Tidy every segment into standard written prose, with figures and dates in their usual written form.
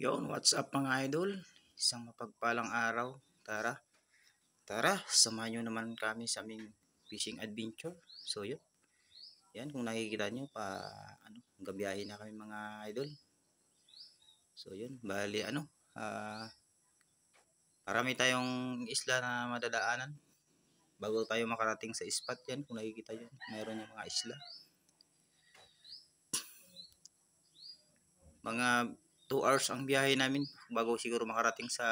Yon, what's up mga idol? Isang mapagpalang araw. Tara, samahan nyo naman kami sa aming fishing adventure. So yun, yan kung nakikita nyo pa, gabiyahin na kami mga idol. So yun, bali marami tayong isla na madadaanan bago tayo makarating sa spot yan. Kung nakikita nyo, mayroon yung mga isla. Mga 2 hours ang biyahe namin bago siguro makarating sa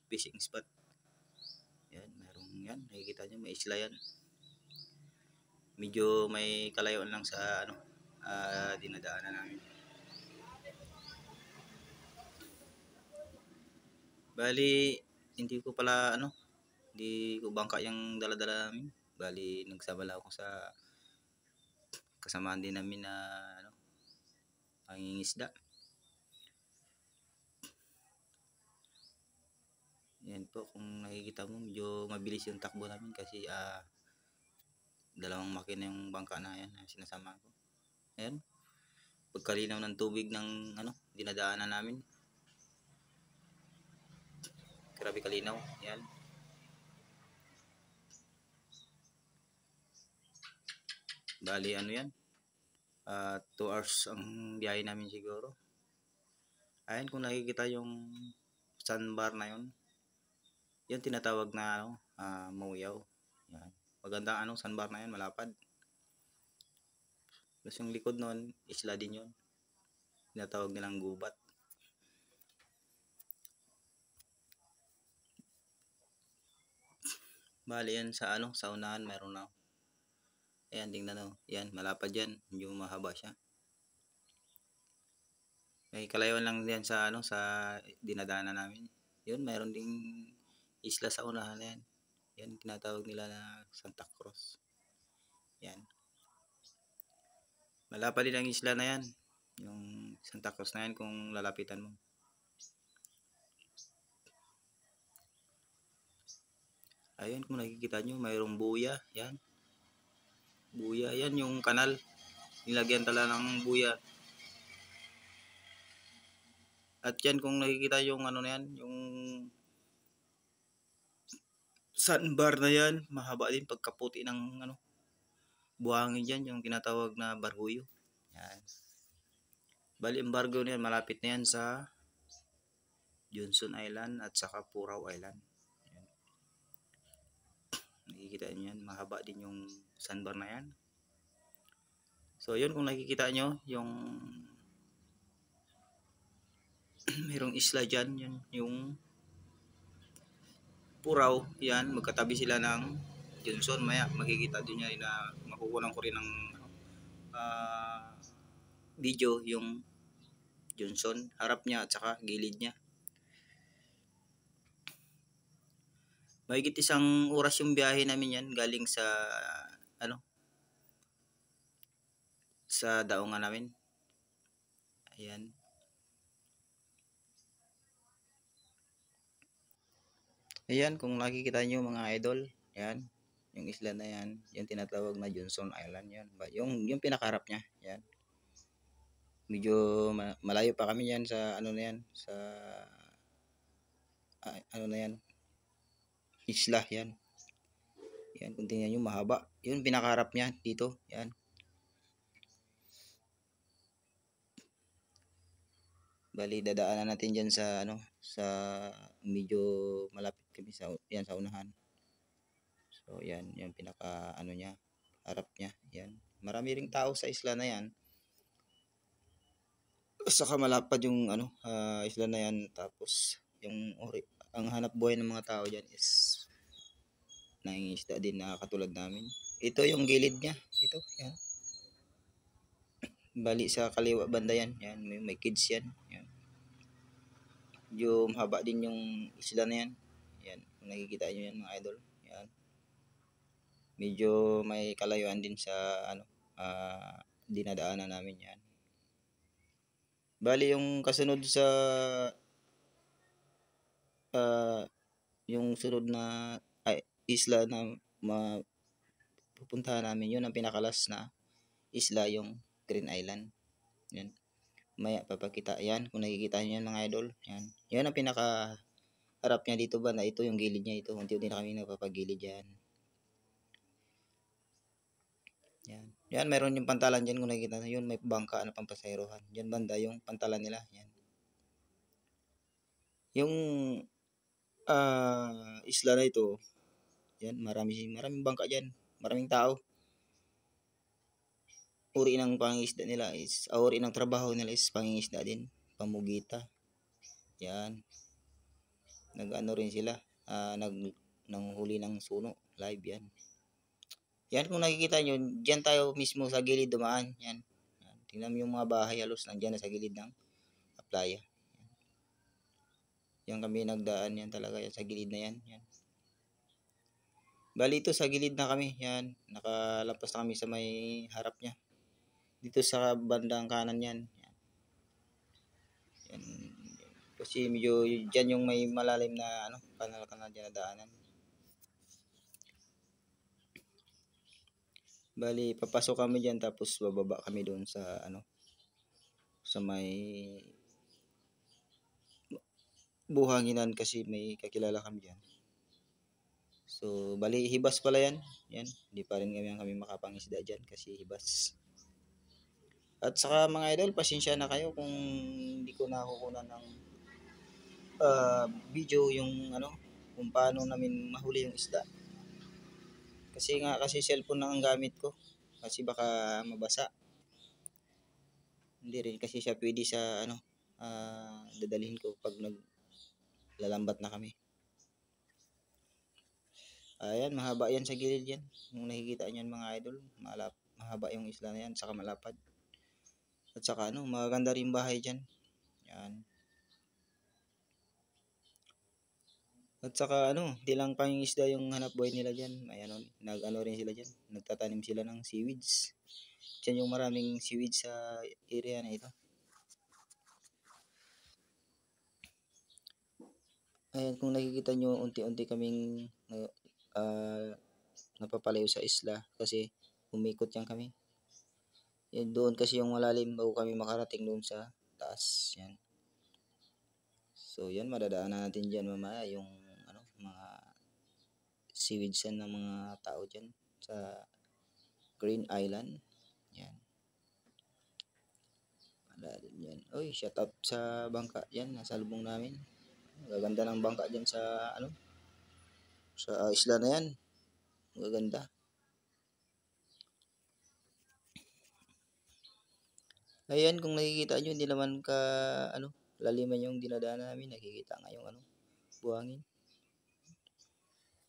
fishing spot. Yan, mayroong yan. Nakikita nyo, may isla yan. Medyo may kalayuan lang sa dinadaanan namin. Bali, hindi ko bangka yung dala-dala namin. Bali, nagsama lang ako sa kasamaan din namin na pangingisda. Yan po, kung nakikita mo, medyo mabilis yung takbo namin kasi dalawang makina yung bangka na yan na sinasama ko. Ayan, pagkalinaw ng tubig ng dinadaanan namin. Grabe kalinaw, yan. Bali, yan. 2 hours ang biyahe namin siguro. Ayan, kung nakikita yung sandbar na yun, yan tinatawag na Muyaw. Yan. Magandang sandbar na yan, malapad. Tapos yung likod nun, isla din yun. Tinatawag nilang gubat. Bali yan sa sa unahan meron na. Ayan, tingnan yan, malapad yan. Medyo mahaba siya. May kalayuan lang diyan sa sa dinadaanan namin. Yun, mayroon ding isla sa unahan na yan. Yan, tinatawag nila na Santa Cruz. Yan. Malapad din ang isla na yan. Yung Santa Cruz na yan kung lalapitan mo. Ayun, kung nakikita nyo, mayroong buya. Yan. Buya. Yan yung kanal. Nilagyan tala ng buya. At yan, kung nakikita yung na yan, yung sandbar na yan, mahaba din pagkaputi ng buhangin dyan, yung tinatawag na barhuyo. Yan. Bali, embargo na yan, malapit na yan sa Johnson Island at saka Purao Island. Yan. Nakikita nyo yan, mahaba din yung sandbar na yan. So yun, kung nakikita nyo yung mayroong isla dyan, yan, yung Purao, yan, magkatabi sila ng Johnson. Maya makikita din yan na makukunan ko rin ng video yung Johnson, harap niya at saka gilid niya. Mahigit 1 oras yung biyahe namin yan galing sa sa daungan namin. Ayan. Ayan, kung nakikita nyo mga idol, yan, yung isla na yan, yung tinatawag na Johnson Island yan. Yung pinakaharap niya, yan. Medyo malayo pa kami yan sa na yan, sa na yan, isla yan. Yan, kung tingnan nyo, mahaba. Yung pinakaharap niya dito, yan. Bali, dadaanan natin dyan sa sa medyo malapit kami sa yan, sa unahan. So yan, yung pinaka niya, harap niya, yan. Marami ring tao sa isla na yan. Saka malapad yung isla na yan. Tapos yung ang hanap buhay ng mga tao diyan is nangingisda din na katulad namin. Ito yung gilid niya, ito, yan. Bali sa kaliwa banda yan, yan, may kids yan, yan. Yung mahaba din yung isla na yan. Yan, kung nakikita nyo yan mga idol, yan. Medyo may kalayuan din sa dinadaanan namin yan. Bali yung kasunod sa yung sunod na isla na pupuntahan namin, yun ang pinakalas na isla, yung Green Island. Yan. Maya papakita. Yan, kung nakikita nyo yan mga idol. Yan. Yan ang pinaka harap niya dito ba na ito yung gilid niya ito. Unti-unti na kami napapagilid yan. Yan. Yan, meron yung pantalan dyan kung nakikita nyo. Yun, may bangka na pampasayrohan. Yan banda yung pantalan nila. Yan. Yung isla na ito, yan, maraming bangka dyan. Maraming tao. Uri ng pangingisda nila is, uri ng trabaho nila is pangingisda din. Pamugita. Yan. Nag-ano rin sila. Nanghuli ng suno. Live yan. Yan kung nakikita nyo, dyan tayo mismo sa gilid dumaan. Yan. Yan. Tingnan mo yung mga bahay halos nandyan na sa gilid ng playa. Yan kami nagdaan yan talaga yan sa gilid na yan. Yan. Bali ito sa gilid na kami. Yan. Nakalampas na kami sa may harap niya. Dito sa bandang kanan yan. Yan. Yan. Kasi medyo dyan yung may malalim na kanal dyan na daanan. Bali, papasok kami dyan tapos bababa kami doon sa sa may buhanginan kasi may kakilala kami dyan. So, bali, hibas pala yan. Yan, hindi pa rin kami makapangisda dyan kasi hibas. At saka mga idol, pasensya na kayo kung hindi ko nakukunan ng video yung kung paano namin mahuli yung isda. Kasi cellphone lang ang gamit ko. Kasi baka mabasa. Hindi rin kasi siya pwede sa dadalhin ko pag naglalambat na kami. Ayan, mahaba yan sa gilid yan. Kung nakikita nyo mga idol, mahaba yung isla na yan, saka malapad. At saka maganda rin bahay dyan. Yan. At saka di lang pangingisda yung hanap buhay nila dyan. May nag-ano rin sila dyan. Nagtatanim sila ng seaweeds. Dyan yung maraming seaweeds sa area na ito. Ayan, kung nakikita nyo, unti-unti kaming napapalayo sa isla kasi umikot yan kami. Yan, doon kasi yung malalim bago kami makarating doon sa taas. Yan. So, yan, madadaanan natin dyan mamaya yung mga seaweedsan ng mga tao dyan sa Green Island. Yan. Malalim yan. Oy, shout out sa bangka yan, nasa lubong namin. Magaganda ng bangka dyan sa sa isla na yan. Magaganda. Ayan, kung nakikita nyo, hindi naman laliman yung dinadaanan namin. Nakikita nga yung buhangin.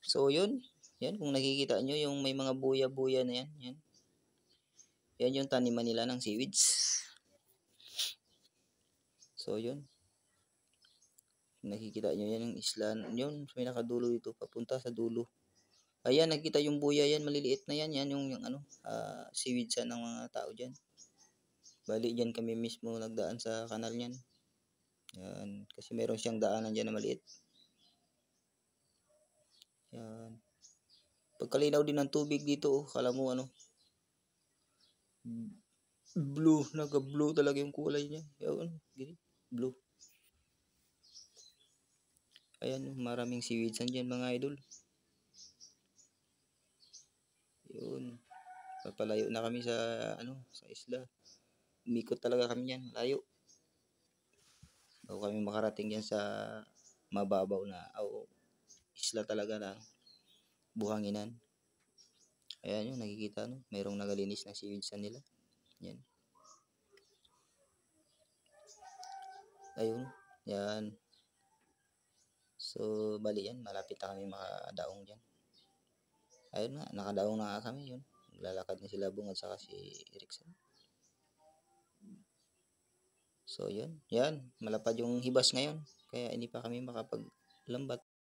So, yun. Yan, kung nakikita nyo, yung may mga buya-buya na yan. Yan. Yan yung taniman nila ng seaweeds. So, yun. Nakikita nyo yan yung isla. Yun, may nakadulo dito. Papunta sa dulo. Ayan, nakikita yung buya yan. Maliliit na yan. Yan yung seaweeds ng mga tao dyan. Bali, dyan kami mismo nagdaan sa kanal yan. Yan. Kasi meron siyang daanan dyan na maliit. Yan. Pagkalinaw din ng tubig dito, kala mo blue, naga-blue talaga yung kulay niya. Yan, blue. Ayan, maraming seaweeds dyan mga idol. Yun. Papalayo na kami sa sa isla. Umikot talaga kami yan, layo. Bago kami makarating yan sa mababaw na isla talaga na buhanginan. Ayan yung nakikita mayroong nagalinis ng seaweeds nila. Yan. Ayun. Yan. So, bali yan. Malapit na kami makadaong dyan. Ayun na. Nakadaong na kami yun. Lalakad na sila Bong at saka si Erickson. So, yun. Yan. Malapad yung hibas ngayon. Kaya hindi pa kami makapaglambat.